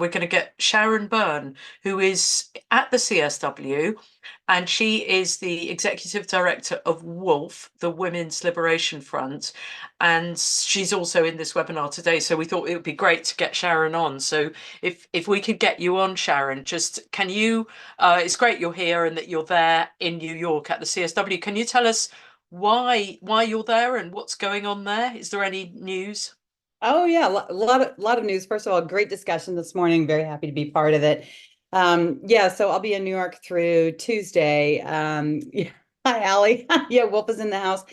We're going to get Sharon Byrne, who is at the CSW, and she is the executive director of WOLF, the Women's Liberation Front. And she's also in this webinar today. So we thought it would be great to get Sharon on. So if we could get you on, Sharon, just can you, it's great you're here and that you're there in New York at the CSW. Can you tell us why you're there and what's going on there? Is there any news? Oh yeah, a lot of news. First of all, great discussion this morning. Very happy to be part of it. Yeah, so I'll be in New York through Tuesday. Yeah, hi, Allie. Yeah, Wolf is in the house.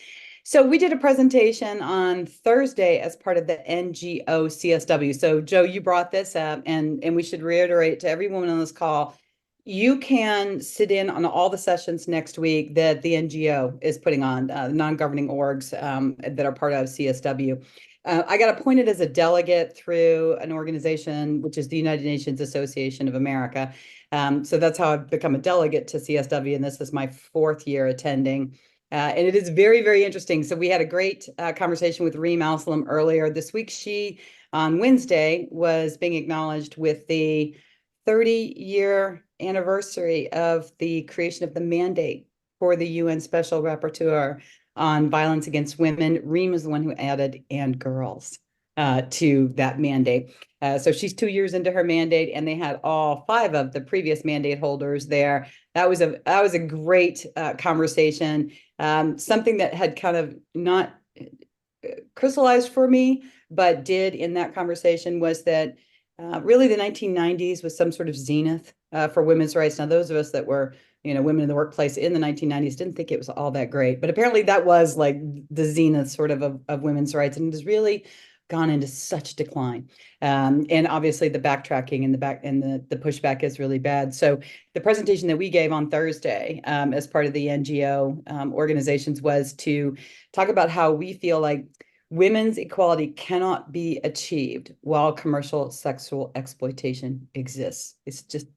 So we did a presentation on Thursday as part of the NGO CSW. So Joe, you brought this up, and we should reiterate to every woman on this call, you can sit in on all the sessions next week that the NGO is putting on, non-governing orgs that are part of CSW. I got appointed as a delegate through an organization, which is the United Nations Association of America. So that's how I've become a delegate to CSW, and this is my fourth year attending. And it is very, very interesting. So we had a great conversation with Reem Alsalem earlier this week. She, on Wednesday, was being acknowledged with the 30-year anniversary of the creation of the mandate for the UN Special Rapporteur on violence against women. Reem is the one who added "and girls" to that mandate. So she's 2 years into her mandate, and they had all five of the previous mandate holders there. That was a great conversation. Something that had kind of not crystallized for me, but did in that conversation was that really the 1990s was some sort of zenith for women's rights. Now, those of us that were women in the workplace in the 1990s didn't think it was all that great, but apparently that was like the zenith sort of women's rights, and it has really gone into such decline. And obviously the backtracking and the pushback is really bad. So the presentation that we gave on Thursday as part of the NGO organizations was to talk about how we feel like women's equality cannot be achieved while commercial sexual exploitation exists. It's just,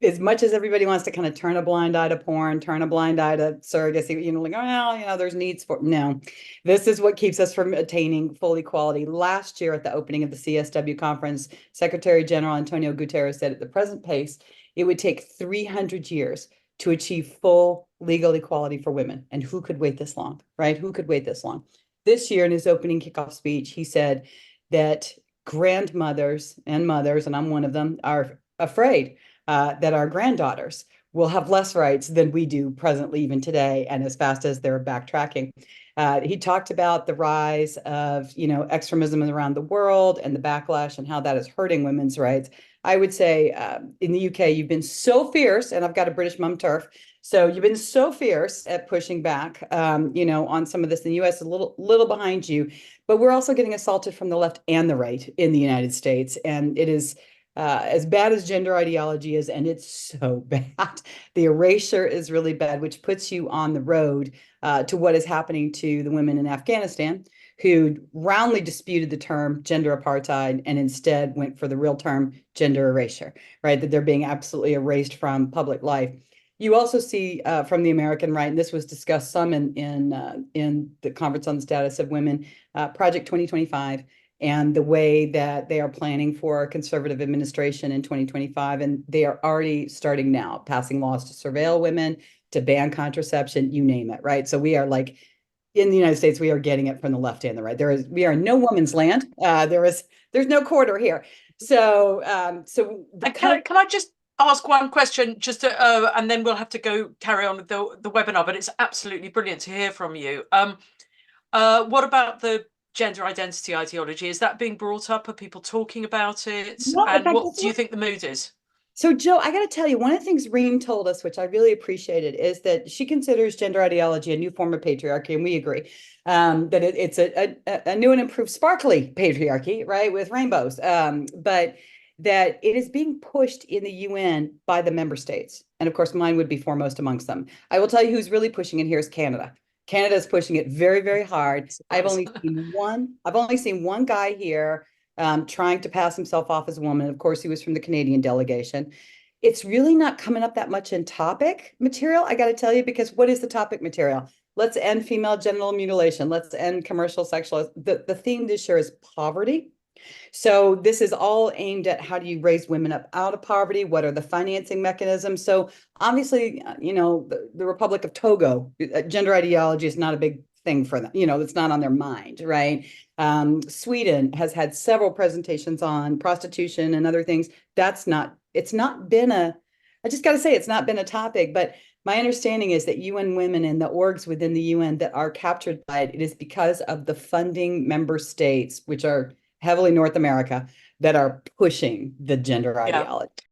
as much as everybody wants to kind of turn a blind eye to porn, turn a blind eye to surrogacy, like, oh, well, there's needs for, no, this is what keeps us from attaining full equality. Last year at the opening of the CSW conference, Secretary General Antonio Guterres said at the present pace, it would take 300 years to achieve full legal equality for women. And who could wait this long, right? Who could wait this long? This year in his opening kickoff speech, he said that grandmothers and mothers, and I'm one of them, are afraid that our granddaughters will have less rights than we do presently, even today, and as fast as they're backtracking. He talked about the rise of, extremism around the world and the backlash and how that is hurting women's rights. I would say in the UK, you've been so fierce, and I've got a British mum turf. So you've been so fierce at pushing back, on some of this. In the US, a little behind you, but we're also getting assaulted from the left and the right in the United States. And it is as bad as gender ideology is, and it's so bad. The erasure is really bad, which puts you on the road to what is happening to the women in Afghanistan, who roundly disputed the term gender apartheid and instead went for the real term gender erasure, right? That they're being absolutely erased from public life. You also see from the American right, and this was discussed some in the Conference on the Status of Women, Project 2025, and the way that they are planning for a conservative administration in 2025. And they are already starting now, passing laws to surveil women, to ban contraception, you name it, right? So we are like, in the United States, we are getting it from the left and the right. We are no woman's land. There's no quarter here. So, Can I just ask one question, just to, and then we'll have to go carry on with the webinar. But it's absolutely brilliant to hear from you. What about the gender identity ideology? Is that being brought up? Are people talking about it? no, in And fact, what do you think the mood is? so Joe, I got to tell you, one of the things Reem told us, which I really appreciated, is that she considers gender ideology a new form of patriarchy, and we agree that it's a new and improved sparkly patriarchy, right, with rainbows, but that it is being pushed in the UN by the member states, and of course, mine would be foremost amongst them. I will tell you who's really pushing it here is Canada. Canada is pushing it very, very hard. I've Surprise. only seen one. I've only seen one guy here trying to pass himself off as a woman. Of course, he was from the Canadian delegation. It's really not coming up that much in topic material, I got to tell you, because what is the topic material? Let's end female genital mutilation. Let's end commercial sexual. The theme this year is poverty. So this is all aimed at how do you raise women up out of poverty? What are the financing mechanisms? So obviously, the Republic of Togo, gender ideology is not a big thing for them. It's not on their mind, right? Sweden has had several presentations on prostitution and other things. It's not been I just got to say, it's not been a topic, but my understanding is that UN women and the orgs within the UN that are captured by it is because of the funding member states, which are heavily North America, that are pushing the gender Yeah. ideology.